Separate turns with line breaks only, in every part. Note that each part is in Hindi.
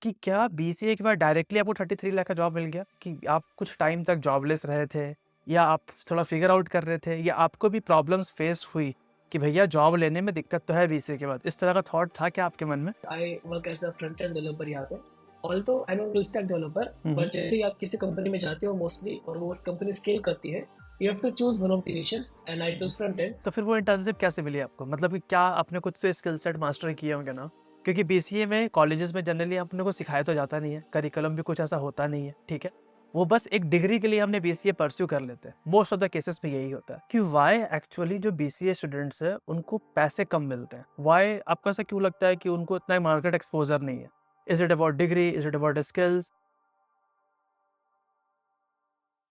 कि क्या बीसीए के बाद डायरेक्टली आपको 33 लाख का जॉब मिल गया कि आप कुछ टाइम तक जॉबलेस रहे थे या आप थोड़ा फिगर आउट कर रहे थे या आपको भी प्रॉब्लम्स फेस हुई कि भैया जॉब लेने में दिक्कत तो है बीसीए के बाद, इस तरह का थॉट था क्या आपके मन में?
I work as a front end developer यहाँ पे। Although I M full stack developer,
hmm.
But जैसे ही आप किसी कंपनी में जाते हो मोस्टली और वो उस कंपनी स्केल करती है, you have to choose one of the niches and I choose front end.
तो फिर वो इंटर्नशिप कैसे मिली आपको? मतलब कि क्या आपने कुछ तो स्किल सेट मास्टर किए होंगे ना, क्योंकि बीसीए में कॉलेजेस में जनरली अपने को सिखाया तो जाता नहीं है, करिकुलम भी कुछ ऐसा होता नहीं है, ठीक है। वो बस एक डिग्री के लिए हमने बीसीए परस्यू कर लेते हैं, मोस्ट ऑफ द केसेस में यही होता है कि वाई एक्चुअली जो बीसीए स्टूडेंट्स है उनको पैसे कम मिलते हैं। वाई आपको ऐसा क्यों लगता है कि उनको इतना मार्केट एक्सपोजर नहीं है? Is it about degree, is it about skills?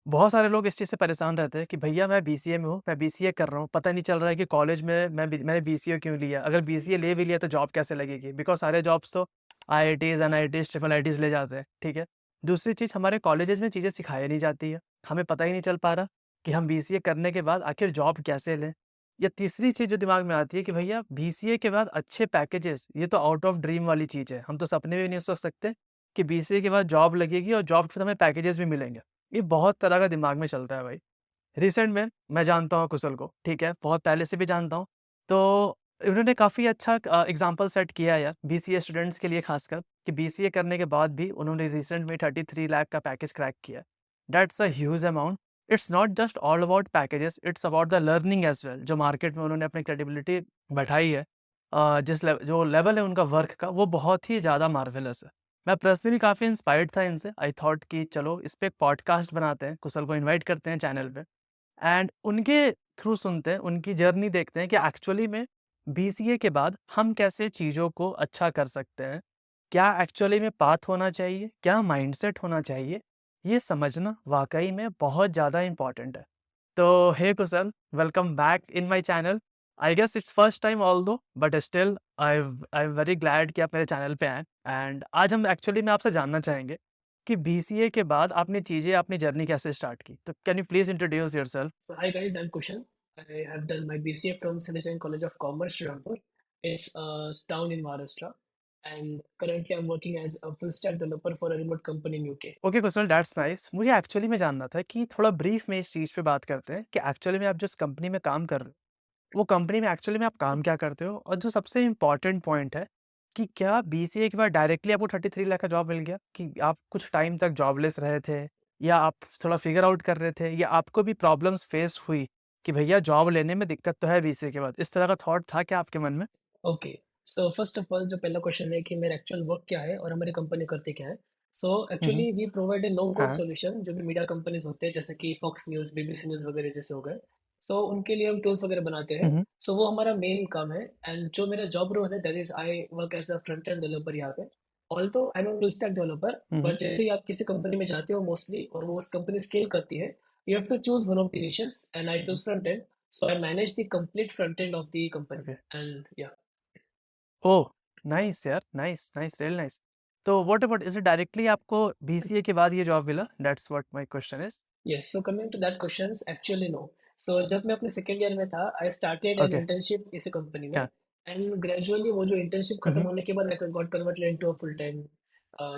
बहुत सारे लोग इस चीज़ से परेशान रहते हैं कि भैया मैं बीसीए में हूँ, मैं बीसीए कर रहा हूँ, पता नहीं चल रहा है कि कॉलेज में मैंने बीसीए क्यों लिया? अगर बीसीए ले भी लिया तो जॉब कैसे लगेगी? बिकॉज़ सारे जॉब्स तो आईआईटीज़, एनआईटीज़, ट्रिपल आईटीज़ ले जाते हैं, ठीक है? दूसरी चीज़, हमारे कॉलेजेस में चीज़ें सिखाई नहीं जाती है। हमें पता ही नहीं चल पा रहा कि हम बीसीए करने के बाद आखिर जॉब कैसे लें? या तीसरी चीज़ जो दिमाग में आती है कि भैया बीसीए के बाद अच्छे पैकेजेस, ये तो आउट ऑफ ड्रीम वाली चीज़ है। हम तो सपने में भी नहीं सोच सकते कि बीसीए के बाद जॉब लगेगी और जॉब के बाद हमें पैकेजेस भी मिलेंगे। ये बहुत तरह का दिमाग में चलता है भाई। रिसेंट में मैं जानता हूँ कुशल को, ठीक है? बहुत पहले से भी जानता हूँ। तो उन्होंने काफ़ी अच्छा एग्ज़ाम्पल सेट किया है यार, बीसीए स्टूडेंट्स के लिए ख़ासकर, कि बीसीए करने के बाद भी उन्होंने रिसेंट में 33 लाख का पैकेज क्रैक किया। That's a huge amount. It's not just all about packages, it's about the learning as well. जो मार्केट में उन्होंने अपनी क्रेडिबिलिटी बैठाई है, जो लेवल है उनका वर्क का, वो बहुत ही ज़्यादा मार्वेलस है। मैं पर्सनली काफ़ी इंस्पायर्ड था इनसे। आई थॉट कि चलो इस पे एक पॉडकास्ट बनाते हैं, कुशल को इनवाइट करते हैं चैनल पे एंड उनके थ्रू सुनते हैं, उनकी जर्नी देखते हैं कि एक्चुअली में बीसीए के बाद हम कैसे चीज़ों को अच्छा कर सकते हैं। क्या एक्चुअली में पाथ होना चाहिए, क्या माइंडसेट होना चाहिए, ये समझना वाक़ई में बहुत ज़्यादा इम्पोर्टेंट है। तो hey Kushal, welcome back in my channel. I guess it's first time although, but still I am very glad कि आप मेरे चैनल पे आए एंड आज हम एक्चुअली में आपसे जानना चाहेंगे कि बीसीए के बाद आपने चीज़ें, अपनी जर्नी कैसे स्टार्ट की? तो can you please introduce yourself?
So hi guys, I'm Kushan. I have done my BCA from Citizen College of Commerce, Rampur. It's a town in Maharashtra, and currently I'm working as a full stack developer for a remote company in UK.
Okay Kusal, that's nice. मुझे एक्चुअली में जानना था कि थोड़ा ब्रीफ में इस चीज़ पे बात करते हैं कि एक्चुअली में आप जिस कंपनी में काम कर रहे हो, वो कंपनी में एक्चुअली में आप काम क्या करते हो? और जो सबसे इम्पोर्टेंट पॉइंट है कि क्या बीसीए के बाद डायरेक्टली आपको 33 लाख का जॉब मिल गया कि आप कुछ टाइम तक जॉबलेस रहे थे या आप थोड़ा फिगर आउट कर रहे थे या आपको भी प्रॉब्लम्स फेस हुई कि भैया जॉब लेने में दिक्कत तो है बीसीए के बाद, इस तरह का थॉट था क्या आपके मन में?
Okay, so first of all जो पहला क्वेश्चन है कि मेरा एक्चुअल वर्क क्या है और हमारी कंपनी करती क्या है। सो
हुँ।
Actually we provide a no code
हाँ।
सॉल्यूशन जो भी मीडिया कंपनीज होते हैं जैसे कि फॉक्स न्यूज़, बीबीसी न्यूज़ वगैरह जैसे हो गए। सो उनके लिए हम टूल्स वगैरह बनाते
हुँ,
हैं।
हुँ।
सो वो हमारा मेन काम है। एंड जो मेरा जॉब रोल है that is I work as a front end developer यहाँ पे। Although I am full stack developer,
hmm, hmm.
But जैसे ही आप किसी कंपनी में जाते हो मोस्टली और वो उस कंपनी स्केल करती है, you have to choose one of the niches and I choose front end. So I manage the complete front end of the company.
Okay.
And yeah
oh! Nice यार, नाइस, नाइस, रियली नाइस। तो what about, is it directly आपको बीसीए के बाद ये जॉब मिला? That's what my question is.
Yes, so coming to that questions, actually no. So जब मैं अपने सेकंड ईयर में था, I started an
okay.
Internship इसी कंपनी में।
क्या?
एंड ग्रेजुअली वो जो इंटर्नशिप
हुँ,
खत्म
हुँ।
होने के बाद I got converted into a full time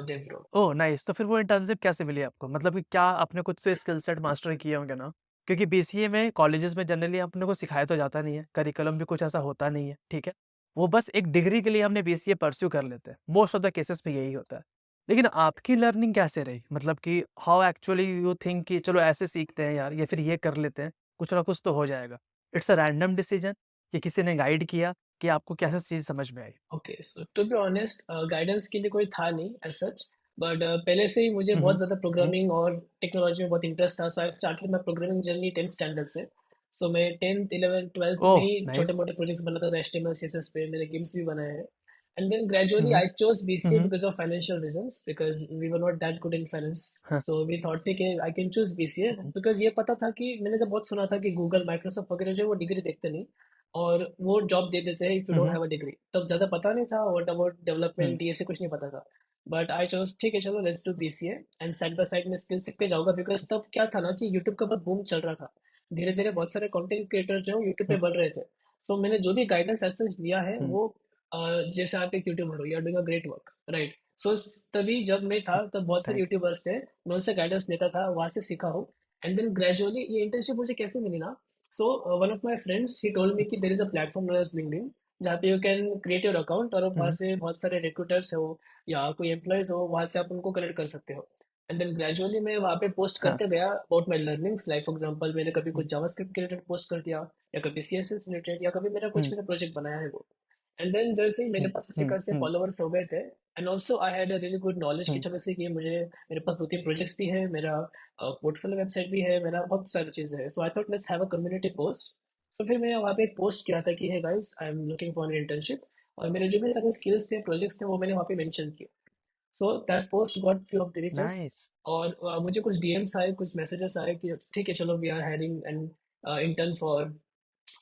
dev role.
Oh! Nice. तो फिर वो इंटर्नशिप कैसे मिली आपको? मतलब कि क्या आपने कुछ तो स्किल सेट मास्टर किए होंगे ना? क्योंकि बीसीए में कॉलेजेस में जनरली अपने को सिखाया तो जाता नहीं है, करिकुलम भी कुछ ऐसा होता नहीं है, ठीक है? वो बस एक डिग्री के लिए हमने बीसीए परस्यू कर लेते हैं। मोस्ट ऑफ द केसेस में यही होता है। लेकिन आपकी लर्निंग कैसे रही? मतलब कि हाउ एक्चुअली यू थिंक कि चलो ऐसे सीखते हैं यार या फिर ये कर लेते हैं, कुछ ना कुछ तो हो जाएगा। इट्स अ रैंडम डिसीजन कि किसी ने गाइड किया कि आपको कैसे चीज़ समझ में आई?
Okay, so to be honest guidance के लिए कोई था नहीं एज सच। बट पहले से ही मुझे
हुँ,
बहुत
हुँ।
ज़्यादा
हुँ।
प्रोग्रामिंग और टेक्नोलॉजी में बहुत इंटरेस्ट था। So I started my programming journey 10th standard से। सो मैं 10th 11th 12th में
ओह!
ही छोटे
नाइस।
मोटे प्रोजेक्ट्स बनाता था HTML CSS पे, मैंने गेम्स भी बनाए हैं। And then
hmm,
gradually
hmm.
I chose
hmm,
BCA
hmm.
Because of financial reasons, because we were not that good in finance.
हाँ।
सो वी थॉट थे कि I can choose BCA
hmm,
because ये पता था कि मैंने जब बहुत सुना था कि गूगल माइक्रोसॉफ्ट वगैरह जो है वो डिग्री देखते नहीं और वो जॉब दे देते हैं if you
hmm,
don't
hmm.
Have a degree. तब ज़्यादा पता नहीं था व्हाट अबाउट
हुँ।
डेवलपमेंट, ये से कुछ नहीं पता था। बट आई चोज ठीक है चलो let's do BCA and side by side में स्किल सीखते जाऊंगा, बिकॉज तब क्या था ना कि यूट्यूब का बहुत बूम चल रहा था। धीरे धीरे बहुत सारे कंटेंट क्रिएटर्स जो यूट्यूब पे
हुँ,
बढ़ रहे थे। सो मैंने जो भी गाइडेंस ऐसा लिया है
हुँ,
वो जैसे आप एक यूट्यूबर हो, you are doing a great work, right. So तभी जब मैं था तब बहुत सारे
नाइस।
यूट्यूबर्स थे, मैं उनसे गाइडेंस लेता था, वहाँ से सीखा हूँ। एंड देन ग्रेजुअली ये इंटर्नशिप मुझे कैसे मिली ना, so one of my friends he told me कि there is a platform known as LinkedIn, जहाँ पे you can create your account और वहाँ
हुँ,
से बहुत सारे रिक्रूटर्स हो या कोई एम्प्लॉयज हो, वहाँ से आप उनको कनेक्ट कर सकते हो। एंड देन ग्रेजुअली मैं वहाँ पे पोस्ट
हाँ,
करते गया about my learnings, like for example मैंने कभी
हुँ,
कुछ जावास्क्रिप्ट के रिलेटेड पोस्ट कर दिया, या कभी सीएसएस रिलेटेड, या कभी मेरा कुछ
हुँ,
मैंने प्रोजेक्ट बनाया है वो। एंड देन जैसे ही मेरे
हुँ,
पास अच्छे
हुँ,
खासे
हुँ,
फॉलोअर्स हो गए थे, and also I had a really good knowledge की,
हुँ,
चलो से कि मुझे, मेरे पास 2-3 प्रोजेक्ट्स भी है, मेरा पोर्टफोलियो वेबसाइट भी है, मेरा बहुत सारी चीज़ें हैं, so I thought let's have a community post. तो फिर मैं वहाँ पे एक पोस्ट किया था कि hey guys I am looking for an internship, और मेरे जो भी सारे स्किल्स थे, प्रोजेक्ट्स थे, वो मैंने वहाँ पे मेंशन किए। So that post got few of the reaches,
nice.
और मुझे कुछ डीएम्स आए, कुछ मैसेजेस आए कि ठीक है चलो we are hiring an intern for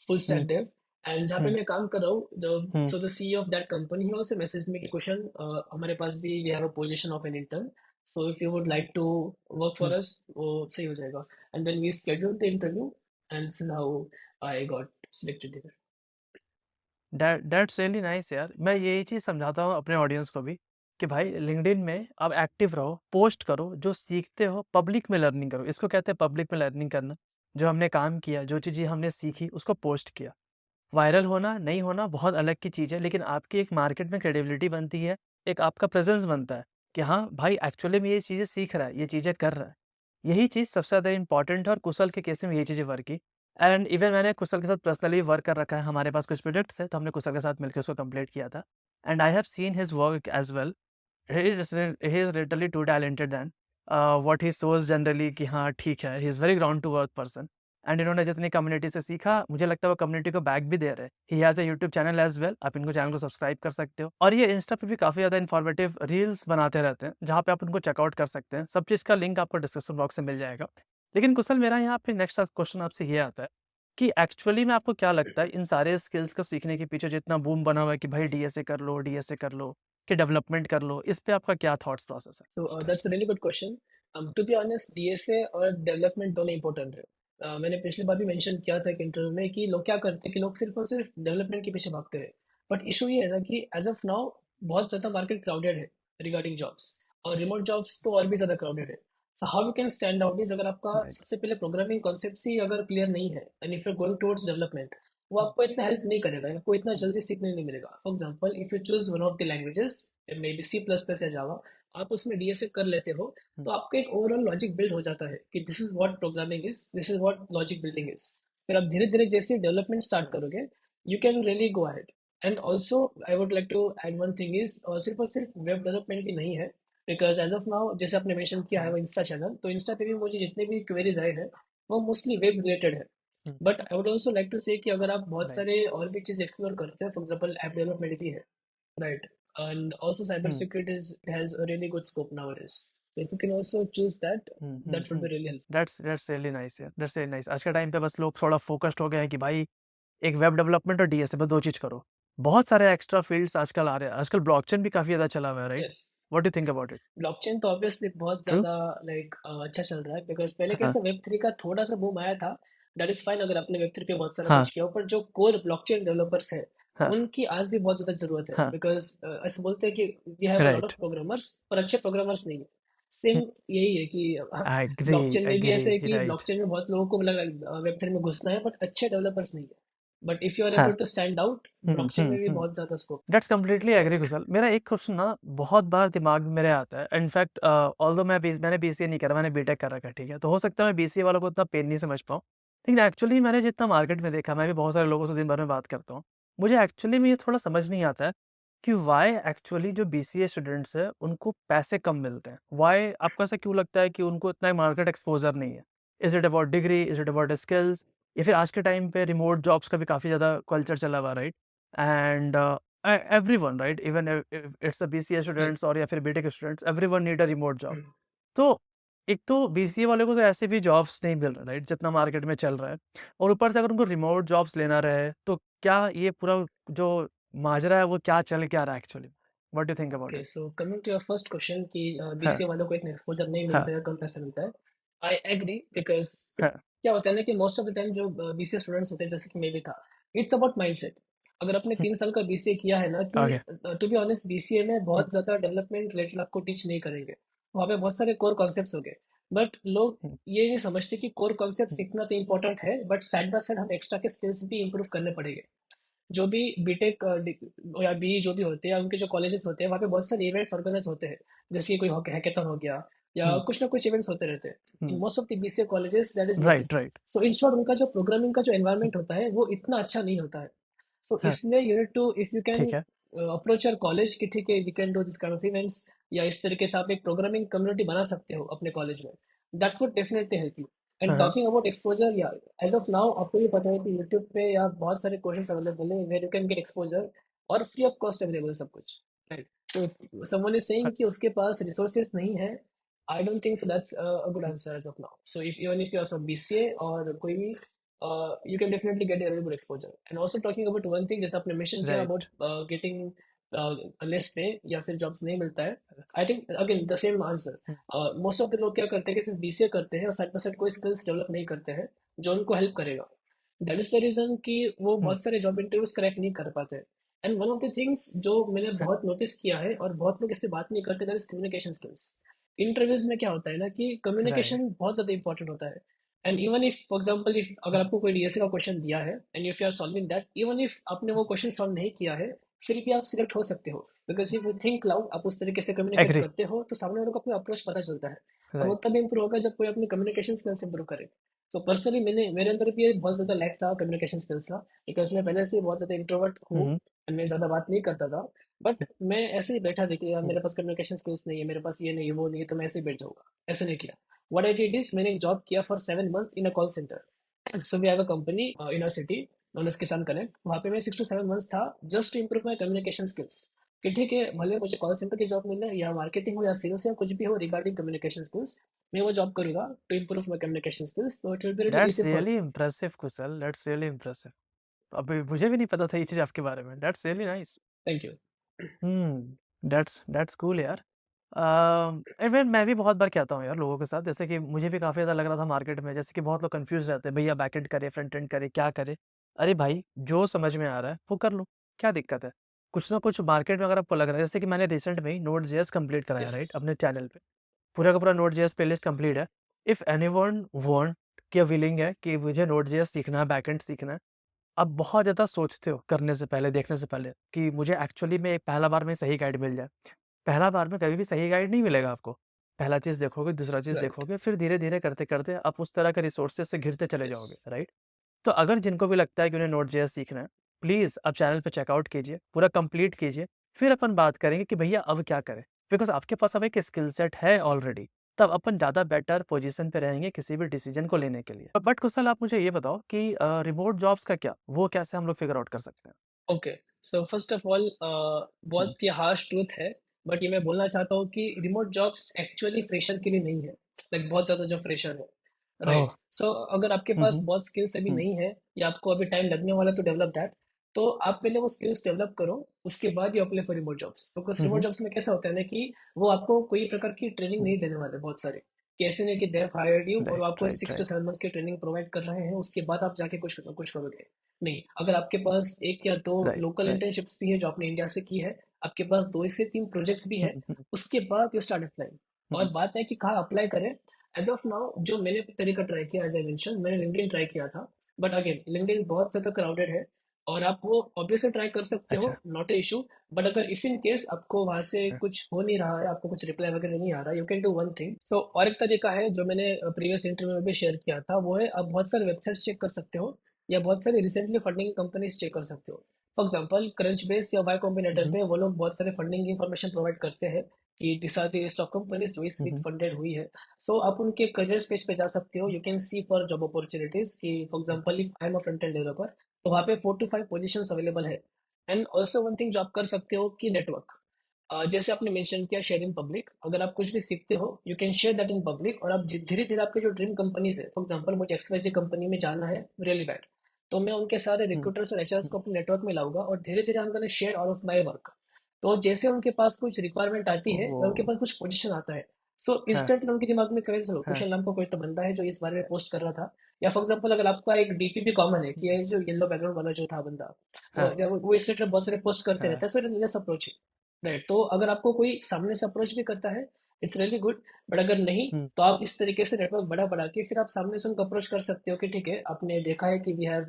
full
हुँ,
स्टैक डेव, एंड जहाँ पे
हुँ,
मैं काम कर रहा हूँ, जो
हुँ,
so the CEO of that company he also message me कि क्वेश्चन, हमारे पास भी we have a position of an intern, so if you would like to work for
हुँ।
अस, वो सही हो जाएगा। And then we scheduled the interview, and this is how I got selected there.
That's really nice यार। मैं यही चीज़ समझाता हूँ अपने ऑडियंस को भी कि भाई लिंक्डइन में आप एक्टिव रहो, पोस्ट करो, जो सीखते हो पब्लिक में लर्निंग करो। इसको कहते हैं पब्लिक में लर्निंग करना। जो हमने काम किया, जो चीज़ें हमने सीखी उसको पोस्ट किया। वायरल होना, नहीं होना बहुत अलग की चीज़ है, लेकिन आपकी एक मार्केट में क्रेडिबिलिटी बनती है, एक आपका प्रेज़ेंस बनता है कि हाँ, भाई एक्चुअली में ये चीज़ें सीख रहा है, ये चीज़ें कर रहा है। यही चीज़ सबसे ज़्यादा इम्पोर्टेंट है और कुशल के केस में यही चीज़ें वर्क की। एंड इवन मैंने कुशल के साथ पर्सनली वर्क कर रखा है, हमारे पास कुछ प्रोजेक्ट्स थे, तो हमने कुशल के साथ मिलके उसको कंप्लीट किया था। And I have seen his work as well. He is literally too talented then what he shows generally कि हाँ, ठीक है, he is very ground to earth person. And इन्होंने जितनी कम्युनिटी से सीखा, मुझे लगता है वो कम्युनिटी को बैक भी दे रहे हैं। He has a YouTube channel as well, आप इनको चैनल को सब्सक्राइब कर सकते हो और ये इंस्टा पे भी काफ़ी ज़्यादा इन्फॉर्मेटिव रील्स बनाते रहते हैं, जहाँ पे आप उनको चेकआउट कर सकते हैं। सब चीज़ का लिंक आपको डिस्क्रिप्शन बॉक्स में मिल जाएगा। लेकिन कुशल मेरा यहाँ पे नेक्स्ट क्वेश्चन आपसे ये आता है कि एक्चुअली में आपको क्या लगता है इन सारे स्किल्स को सीखने के पीछे जितना बूम बना हुआ है कि भाई डीएसए कर लो, डीएसए कर लो, कि डेवलपमेंट कर लो, इस पे आपका क्या थॉट्स प्रोसेस है?
So that's a really good question. To be honest, DSA और डेवलपमेंट दोनों इंपॉर्टेंट है। मैंने पिछली बार भी मेंशन किया था एक इंटरव्यू में कि लोग क्या करते हैं कि लोग सिर्फ और सिर्फ डेवलपमेंट के पीछे भागते हैं। बट इशू ये है ना कि एज ऑफ नाउ बहुत ज़्यादा मार्केट क्राउडेड है रिगार्डिंग जॉब्स, और रिमोट जॉब्स तो और भी ज़्यादा क्राउडेड है। So how you can stand out is, अगर आपका
राइट,
सबसे पहले प्रोग्रामिंग कॉन्सेप्ट ही अगर क्लियर नहीं है, and if you going towards development, वो आपको इतना हेल्प नहीं करेगा, आपको इतना
हुँ,
जल्दी सीखने नहीं मिलेगा। For example if you choose one of the languages, maybe C plus plus या जावा, आप उसमें डीएसए कर लेते हो,
हुँ,
तो आपका एक ओवरऑल लॉजिक बिल्ड हो जाता है कि this is what programming is, this is what logic building is. फिर आप धीरे धीरे जैसे डेवलपमेंट स्टार्ट
हुँ,
करोगे, you can really go ahead. And also I would like to add one thing is, सिर्फ और सिर्फ वेब डेवलपमेंट ही नहीं है, बिकॉज एज ऑफ नाउ जैसे आपने मेंशन किया है
हाँ,
वो इंस्टा चैनल, तो इंस्टा पे भी मुझे जितने भी क्वेरीज आए हैं वो मोस्टली वेब रिलेटेड है।
हुँ,
but I would also like to say कि अगर आप बहुत
राइट,
सारे और भी चीज़ एक्सप्लोर करते हैं, फॉर एग्जाम्पल ऐप डेवलपमेंट भी है, right? And also
hmm,
cybersecurity has a really good scope nowadays. So if you can also choose that,
hmm, hmm,
that would
hmm.
be really helpful.
That's really nice यार, दैट्स रियली नाइस। आज के टाइम पे बस लोग थोड़ा फ़ोकस्ड हो गए हैं कि भाई एक वेब डेवलपमेंट और डीएसए बस 2 चीज़ करो। बहुत सारे एक्स्ट्रा फ़ील्ड्स आजकल आ रहे हैं। आजकल ब्लॉकचेन भी काफ़ी ज़्यादा चला हुआ है, right?
Yes.
What do you think about it?
Blockchain तो ऑब्वियसली बहुत
ट्रू?
ज़्यादा लाइक अच्छा चल रहा है, बिकॉज पहले
हाँ,
कैसे वेब थ्री का थोड़ा सा बूम आया था। दैट इज़ फाइन अगर आपने वेब थ्री पे बहुत सारा
हाँ,
कुछ किया हो, पर जो कोर ब्लॉकचेन डेवलपर्स है
हाँ,
उनकी आज भी बहुत ज़्यादा ज़रूरत है,
हाँ,
बिकॉज ऐसे बोलते हैं कि we have a lot of
right.
Programmers पर अच्छे प्रोग्रामर्स नहीं है।
हुँ,
सेम यही है कि
एग्री,
ब्लॉकचेन में भी ऐसे है
एग्री,
कि
राइट।
ब्लॉकचेन में बहुत लोगों को लगा वेब थ्री में घुसना है, बट अच्छे डेवलपर्स नहीं है। बट इफ़ यू आर
हाँ,
एबल टू स्टैंड आउट,
हुँ,
ब्लॉकचेन
हुँ,
में भी
हुँ।
बहुत ज़्यादा स्कोप है।
That's completely agree Kushal. मेरा एक क्वेश्चन ना बहुत बार दिमाग में मेरे आता है। इनफैक्ट ऑल्दो मैंने बीसीए नहीं करा, मैंने बीटेक कर रखा है, ठीक है? तो हो सकता है मैं बीसीए वालों को इतना पेन नहीं समझ पाऊँ। लेकिन एक्चुअली मैंने जितना मार्केट में देखा, मैं भी बहुत सारे लोगों से दिन भर में बात करता हूँ। मुझे एक्चुअली में ये थोड़ा समझ नहीं आता है कि व्हाई एक्चुअली जो बीसीए स्टूडेंट्स हैं, उनको पैसे कम मिलते हैं? व्हाई आपको ऐसा क्यों लगता है कि उनको इतना मार्केट एक्सपोज़र नहीं है? Is it about degree? Is it about skills? या फिर आज के टाइम पे रिमोट जॉब्स का भी काफ़ी ज़्यादा कल्चर चला हुआ है, right? And everyone, right? Even if it's a BCA
hmm,
students और या फिर BTech students, everyone need a remote job.
Hmm.
तो एक तो बीसीए वाले को तो ऐसे भी जॉब्स नहीं मिल रहा, राइट? जितना मार्केट में चल रहा है और ऊपर से अगर उनको रिमोट जॉब्स लेना रहे, तो क्या ये पूरा जो माजरा है वो क्या चल क्या रहा है actually? What do you think about
okay,
it?
So coming to your first question कि
हाँ,
बीसीए वालों को इतना एक्सपोजर नहीं
हाँ,
मिलता है, कम पैसा मिलता है। आई एग्री, बिकॉज
हाँ,
क्या होता है ना कि मोस्ट ऑफ द टाइम जो बीसीए स्टूडेंट्स होते हैं, जैसे कि मैं भी था, इट्स अबाउट माइंडसेट। अगर आपने 3 साल का बीसीए किया है ना कि
okay.
To be honest BCA में बहुत ज़्यादा डेवलपमेंट रिलेटेड आपको टीच नहीं करेंगे, वहाँ पे बहुत सारे कोर कॉन्सेप्ट्स होंगे, बट लोग ये नहीं समझते कि कोर कॉन्सेप्ट सीखना तो इम्पोर्टेंट है, बट साइड बाय साइड हम एक्स्ट्रा के स्किल्स भी इंप्रूव करने पड़ेंगे। जो भी बीटेक या बी जो भी होते हैं उनके जो कॉलेजेस होते हैं वहाँ पे बहुत सारे इवेंट्स ऑर्गेनाइज होते हैं, जैसे कि कोई हैकेथॉन हो गया या कुछ ना कुछ इवेंट्स होते रहते हैं in most of the BCA colleges, that is missing.
Right, right.
So in short उनका जो प्रोग्रामिंग का जो एनवायरनमेंट होता है वो इतना अच्छा नहीं होता है। सो
हाँ,
इसलिए you need to if you can
ठीक है।
अप्रोच योर कॉलेज कि ठीक है we can do this kind of events, या इस तरीके से आप एक प्रोग्रामिंग कम्युनिटी बना सकते हो अपने कॉलेज में, that would definitely help you. And
हाँ, हाँ।
टॉकिंग अबाउट एक्सपोजर, या एज ऑफ नाउ आपको ये पता है कि यूट्यूब पे या बहुत सारे कोर्सेज अवेलेबल है where you can get exposure, और फ्री ऑफ कॉस्ट अवेलेबल सब कुछ, राइट? तो समवन इज
हाँ,
सेइंग कि उसके पास रिसोर्सेज नहीं है, I don't think so that's a good answer as of now. So if even if you are from BCA और कोई भी, you can definitely get a really good exposure. And also talking about one thing जैसे आपने mention किया about
right.
getting less pay या फिर jobs नहीं मिलता है, I think again the same answer. Most of the लोग क्या करते हैं कि सिर्फ बीसीए करते हैं और साइड बाय साइड कोई स्किल्स डेवलप नहीं करते हैं जो उनको हेल्प करेगा। दैट इज द रीजन कि वो बहुत सारे जॉब इंटरव्यूज क्रैक नहीं कर पाते। And one of the things जो मैंने बहुत नोटिस किया है और बहुत लोग इससे बात नहीं करते, that is communication skills. Interviews में क्या होता है ना कि
राइट।
कम्युनिकेशन बहुत ज़्यादा इंपॉर्टेंट होता है। And even if for example if अगर आपको कोई डीएसए का क्वेश्चन दिया है and if you are solving that, even if आपने वो क्वेश्चन सॉल्व नहीं किया है, फिर भी आप सिलेक्ट हो सकते हो, because if you think loud, आप उस तरीके से कम्युनिकेट
एग्री।
करते हो तो सामने वालों को अपना अप्रोच पता चलता है। और वो
राइट।
तब इंप्रूव होगा जब कोई अपनी कम्युनिकेशन स्किल्स इंप्रूव करे। तो पर्सनली मैंने मेरे अंदर भी ये बहुत ज़्यादा लैक था कम्युनिकेशन स्किल्स का, बिकॉज मैं पहले से बहुत ज़्यादा इंट्रोवर्ट हूँ and मैं ज़्यादा बात नहीं करता था। बट मैं ऐसे ही बैठा देखिए यार मेरे पास कम्युनिकेशन स्किल्स नहीं है, मेरे पास ये नहीं है वो नहीं है, तो मैं ऐसे ही बैठ जाऊंगा। ऐसे नहीं किया। व्हाट आई डिड इज मैंने एक जॉब किया for 7 months in a call centre. So we have a company in a city known as Kisan connect, वहाँ पे मैं 6 to 7 मंथ्स था just to improve my communication skills. कि ठीक है भले मुझे कॉल सेंटर की जॉब मिले या मार्केटिंग हो या सेल्स या कुछ भी हो रिगार्डिंग कम्युनिकेशन स्किल्स, मैं वो जॉब करूंगा to improve my communication skills, तो it will be really
that's
easy for
really
me.
Impressive Kushal, that's really impressive. अभी मुझे भी नहीं पता था ये चीज़ आपके बारे में। That's really nice.
Thank you.
That's cool यार। इवन मैं भी बहुत बार कहता हूँ यार लोगों के साथ, जैसे कि मुझे भी काफ़ी ज़्यादा लग रहा था मार्केट में, जैसे कि बहुत लोग कंफ्यूज रहते हैं, भैया बैकएंड करे, फ्रंट एंड करे, क्या करे? अरे भाई, जो समझ में आ रहा है वो कर लो, क्या दिक्कत है? कुछ ना कुछ मार्केट में अगर आपको लग रहा है, जैसे कि मैंने रिसेंट में ही नोड जेएस कंप्लीट कराया,
यस।
राइट, अपने चैनल पे। पूरा का पूरा नोड जेएस प्लेलिस्ट कंप्लीट है। इफ एनीवन वांट, कि विलिंग है कि मुझे नोड जेएस सीखना है, बैकएंड सीखना है, आप बहुत ज़्यादा सोचते हो करने से पहले, देखने से पहले, कि मुझे एक्चुअली में पहला बार में सही गाइड मिल जाए। पहला बार में कभी भी सही गाइड नहीं मिलेगा आपको। पहला चीज़ देखोगे, दूसरा चीज़
राइट।
देखोगे, फिर धीरे-धीरे करते-करते आप उस तरह के रिसोर्सेज़ से घिरते चले
यस।
जाओगे, राइट? तो अगर जिनको भी लगता है कि उन्हें नोड जेएस सीखना है, प्लीज़ आप चैनल पे चेकआउट कीजिए, पूरा कंप्लीट कीजिए, फिर अपन बात करेंगे कि भैया अब क्या करें? बिकॉज़ आपके पास अब एक स्किल सेट है ऑलरेडी, तब अपन ज़्यादा बेटर पोज़ीशन पे रहेंगे किसी भी डिसीज़न को लेने के लिए। बट कुशल, आप मुझे ये बताओ कि रिमोट जॉब्स का क्या? वो कैसे हम लोग फिगर आउट कर सकते हैं?
Okay. So first of all
हुँ।
बहुत ही हार्श ट्रूथ है, बट ये मैं बोलना चाहता हूँ कि रिमोट जॉब्स एक्चुअली फ्रेशर के लिए नहीं है। लाइक बहुत ज़्यादा जो फ्रेशर है, राइट?
ओह!
सो अगर आपके
हुँ,
पास
हुँ,
बहुत स्किल्स अभी
हुँ,
नहीं है या आपको अभी टाइम लगने वाला टू डेवलप दैट, तो आप पहले वो स्किल्स डेवलप करो, उसके बाद you apply for remote jobs. Because
hmm,
remote
hmm,
jobs में कैसा होता है ना कि वो आपको कोई प्रकार की ट्रेनिंग
हुँ।
नहीं देने वाले बहुत सारे। कि ऐसे नहीं कि दे हैव हायर्ड यू और वो
राइट,
आपको
राइट,
6 to 7 मंथ्स की ट्रेनिंग प्रोवाइड कर रहे हैं, उसके बाद आप जाके कुछ कुछ करोगे। नहीं, अगर आपके पास 1 या 2
राइट,
लोकल
राइट।
इंटर्नशिप्स भी है जो आपने इंडिया से की है, आपके पास 2 से 3 प्रोजेक्ट्स भी
हुँ,
है,
हुँ,
उसके बाद यू स्टार्ट अप्लाइंग।
हुँ,
और बात है कि कहाँ अप्लाई करें। एज ऑफ नाउ जो मैंने तरीका ट्राई किया, एज आई मेंशन मैंने लिंक्डइन ट्राई किया था, बट अगेन लिंक्डइन बहुत ज़्यादा क्राउडेड है। और आप वो ऑब्वियसली ट्राई कर सकते हो,
अच्छा।
Not a issue. बट अगर इफ इन केस आपको वहाँ से
हाँ।
कुछ हो नहीं रहा है, आपको कुछ रिप्लाई वगैरह नहीं आ रहा, you can do one thing. तो और एक तरीका है जो मैंने प्रीवियस इंटरव्यू में भी शेयर किया था, वो है आप बहुत सारे वेबसाइट्स चेक कर सकते हो या बहुत सारी रिसेंटली फंडिंग कंपनीज चेक कर सकते हो। फॉर एग्जांपल क्रंच बेस या वाई
हुँ,
कॉम्बिनेटर
हुँ,
पे वो लोग बहुत सारे फंडिंग की इंफॉर्मेशन प्रोवाइड करते हैं कि this are the list of companies जो इस
हुँ,
वीक
हुँ,
फंडेड हुई है। सो आप उनके करियर पेज पे जा सकते हो, you can see for job opportunities कि फॉर
हुँ,
example if I am a front end developer, तो वहाँ पे 4 to 5 पोजीशंस अवेलेबल है। एंड ऑल्सो वन थिंग जो आप कर सकते हो कि नेटवर्क, जैसे आपने मेंशन किया शेयर इन पब्लिक, अगर आप कुछ भी सीखते हो you can share that in public, और आप धीरे धीरे आपके जो ड्रीम कंपनीज है, फॉर एग्जांपल मुझे एक्सवाईजी कंपनी में जाना है रियली बैड, तो मैं उनके सारे
हुँ,
रिक्रूटर्स और एचआरएस
हुँ,
को अपने नेटवर्क में लाऊंगा और धीरे धीरे हम gonna share all of my work. तो जैसे उनके पास कुछ रिक्वायरमेंट आती है या उनके
ओह!
पास कुछ पोजीशन आता है, सो
हाँ,
इंस्टेंटली उनके दिमाग में कहीं चलो
हाँ,
कुशल नाम का कोई तो बंदा है जो इस बारे में पोस्ट कर रहा था, या फॉर एग्जांपल अगर आपका एक डीपी भी कॉमन है कि ये जो येलो बैकग्राउंड वाला जो था बंदा,
हाँ,
वो इस तरह बहुत सारे पोस्ट करते
हाँ,
रहता है, सो लेट्स अप्रोच, राइट? तो अगर आपको कोई सामने से अप्रोच भी करता है, इट्स रियली गुड। बट अगर नहीं,
हुँ,
तो आप इस तरीके से नेटवर्क बड़ा बड़ा के फिर आप सामने से उनको अप्रोच कर सकते हो कि ठीक है, आपने देखा है कि we have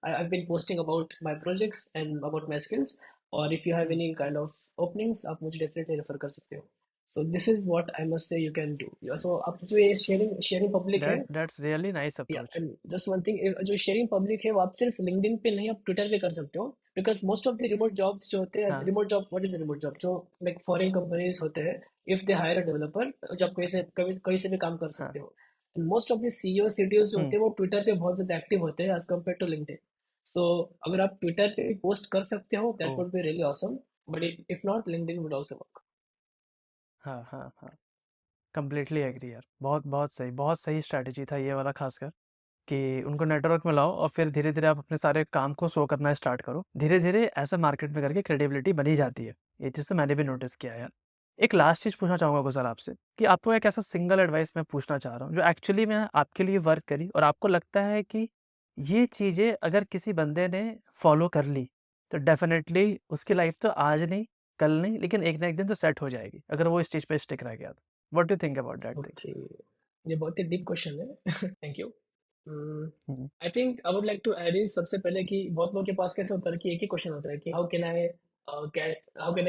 I have been posting about my projects and about my skills, और इफ यू हैव
हुँ।
एनी काइंड ऑफ ओपनिंग्स, आप मुझे डेफिनेटली रेफर कर सकते हो। So this is what I must say you can do. So आप जो ये शेयरिंग शेयरिंग पब्लिक है,
दैट्स रियली नाइस
या
approach.
And just one thing, जो शेयरिंग पब्लिक है वो आप सिर्फ लिंक्डइन पे नहीं, आप ट्विटर पे कर सकते हो। Because most of the remote jobs जो होते हैं,
हाँ,
remote job, what is remote job, जो लाइक फॉरेन कंपनीज होते हैं, if they hire a developer, जब कहीं से भी काम कर
हाँ,
सकते हो। Most of the CEO CTO जो
हुँ,
होते हैं वो ट्विटर पे बहुत ज्यादा एक्टिव होते हैं एज कम्पेयर टू लिंक्डइन। सो अगर आप ट्विटर पे पोस्ट कर सकते हो, that
oh!
Would be really awesome. But if not, LinkedIn would also work.
हाँ, हाँ, हाँ, कंप्लीटली एग्री यार। बहुत सही स्ट्रैटेजी था ये वाला ख़ासकर कि उनको नेटवर्क में लाओ और फिर धीरे-धीरे आप अपने सारे काम को शो करना स्टार्ट करो। धीरे-धीरे ऐसे मार्केट में करके क्रेडिबिलिटी बनी जाती है। ये चीज़ तो मैंने भी नोटिस किया है यार। एक लास्ट चीज़ पूछना चाहूँगा गुज़र आपसे कि आपको एक ऐसा सिंगल एडवाइस मैं पूछना चाह रहा हूँ जो एक्चुअली में आपके लिए वर्क करी और आपको लगता है कि ये चीज़ें अगर किसी बंदे ने फॉलो कर ली, तो डेफ़िनेटली उसकी लाइफ़ तो आज नहीं, कल नहीं लेकिन एक ना एक दिन तो सेट हो जाएगी, अगर वो इस चीज़ पे स्टिक रह गया तो। What do you think about that thing?
Okay, ये बहुत ही डीप क्वेश्चन है। Thank you.
Um,
I think I would like to add is, सबसे पहले कि बहुत लोगों के पास कैसे होता है कि एक ही क्वेश्चन होता है कि how can I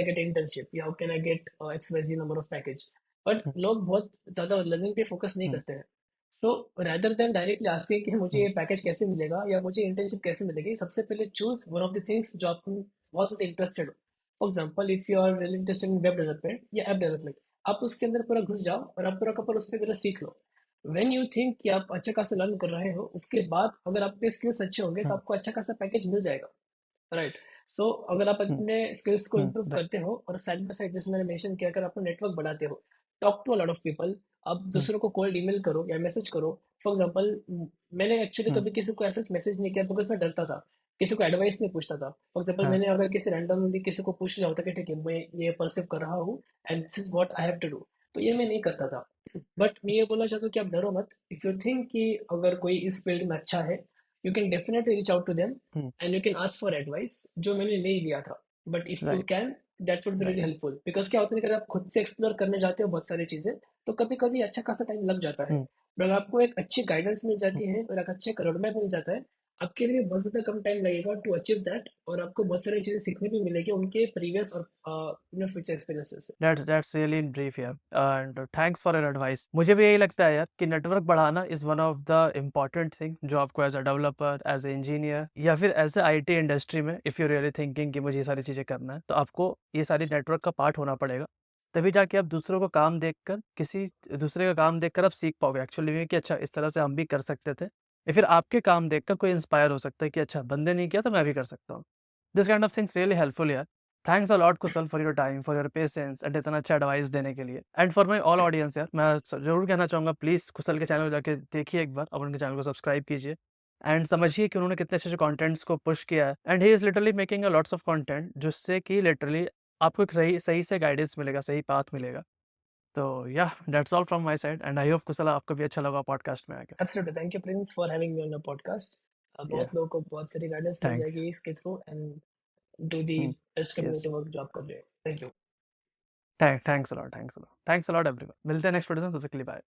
get internship, या how can I get XYZ number of package. But
हुँ,
लोग बहुत ज़्यादा लर्निंग पे फोकस नहीं
हुँ,
करते हैं। सो रैदर देन डायरेक्टली आस्किंग कि मुझे
हुँ,
ये पैकेज कैसे मिलेगा या मुझे इंटर्नशिप कैसे मिलेगी, सबसे पहले choose one of the things जो आपको बहुत ज़्यादा इंटरेस्टेड हो। For example, if you are really interested in web development या ऐप डेवलपमेंट, आप उसके अंदर पूरा घुस जाओ और आप पूरा का पूरा उस पर पूरा सीख लो। व्हेन यू थिंक कि आप अच्छा खासा लर्न कर रहे हो, उसके बाद अगर आपके स्किल्स अच्छे होंगे तो
हुँ,
आपको अच्छा खासा पैकेज मिल जाएगा, राइट? सो अगर आप
हुँ,
अपने स्किल्स को
हुँ,
इम्प्रूव
राइट,
करते हो और साइड बाय साइड, जैसे मैंने मेंशन किया, अगर अपना नेटवर्क बढ़ाते हो, talk to a lot of people, आप
हुँ,
दूसरों को कोल्ड ईमेल करो या मैसेज करो। फॉर एग्जांपल, मैंने एक्चुअली
हुँ,
कभी किसी को ऐसा मैसेज नहीं किया बिकॉज मैं डरता था, किसी को एडवाइस नहीं पूछता था। फॉर एग्जांपल,
हाँ,
मैंने अगर किसी रैंडमली किसी को पूछ लिया होता कि ठीक है, मैं ये परसिव कर रहा हूँ and this is what I have to do, तो ये मैं नहीं करता था। बट मैं ये बोलना चाहता हूँ कि आप डरो मत। इफ यू थिंक कि अगर कोई इस फील्ड में अच्छा है, you can definitely reach out to them
um,
and you can ask for advice, जो मैंने नहीं लिया था। But if you
right,
can, that would be really
right,
helpful. Because क्या होता है कि अगर आप खुद से एक्सप्लोर करने जाते हो बहुत सारी चीज़ें, तो कभी कभी अच्छा खासा टाइम लग जाता है।
हुँ,
but अगर आपको एक अच्छी गाइडेंस मिल
हुँ,
जाती है और एक अच्छा रोड मैप मिल जाता है, आपके लिए बहुत ज़्यादा कम टाइम लगेगा टू अचीव दैट, और आपको बहुत सारी चीज़ें सीखने भी मिलेगी उनके प्रीवियस और फ्यूचर एक्सपीरियंसेस से।
दैट्स रियली इन ब्रीफ यार and thanks for your advice. मुझे भी यही लगता है यार कि नेटवर्क बढ़ाना is one of the important thing जो आपको as a developer, as a engineer या फिर एज़ अ आईटी इंडस्ट्री में इफ यू रियली थिंकिंग कि मुझे ये सारी चीज़ें करना है, तो आपको ये सारी नेटवर्क का पार्ट होना पड़ेगा। तभी जाके आप दूसरों को काम देखकर किसी दूसरे का काम देखकर आप सीख पाओगे एक्चुअली में कि अच्छा इस तरह से हम भी कर सकते थे या फिर आपके काम देखकर कोई इंस्पायर हो सकता है कि अच्छा बंदे नहीं किया तो मैं भी कर सकता हूँ। This kind of things really helpful यार। Thanks a lot Kushal for your time, for your patience and इतना अच्छा एडवाइस देने के लिए। And for my all audience यार, मैं ज़रूर कहना चाहूँगा प्लीज़ कुशल के चैनल में जाके देखिए एक बार और उनके चैनल को सब्सक्राइब कीजिए एंड समझिए कि उन्होंने कितने अच्छे-अच्छे कंटेंट्स को पुश किया है and he is literally making a lots of content जिससे कि लिटरली आपको एक सही सही से गाइडेंस मिलेगा, सही पाथ मिलेगा। तो yeah that's all from my side and I hope Kushal आपको भी अच्छा लगा पॉडकास्ट में आके।
Absolutely, thank you Prince for having me on your podcast.
या
बहुत लोगों को बहुत सारी गाइडेंस मिल
थैंक
जाएगी इसके through, and do the
hmm,
best
yes.
Community work जो आप कर रहे हो। Thank you.
Thanks a lot, thanks a lot everyone. मिलते हैं नेक्स्ट वीडियो में, तब तक के लिए बाय।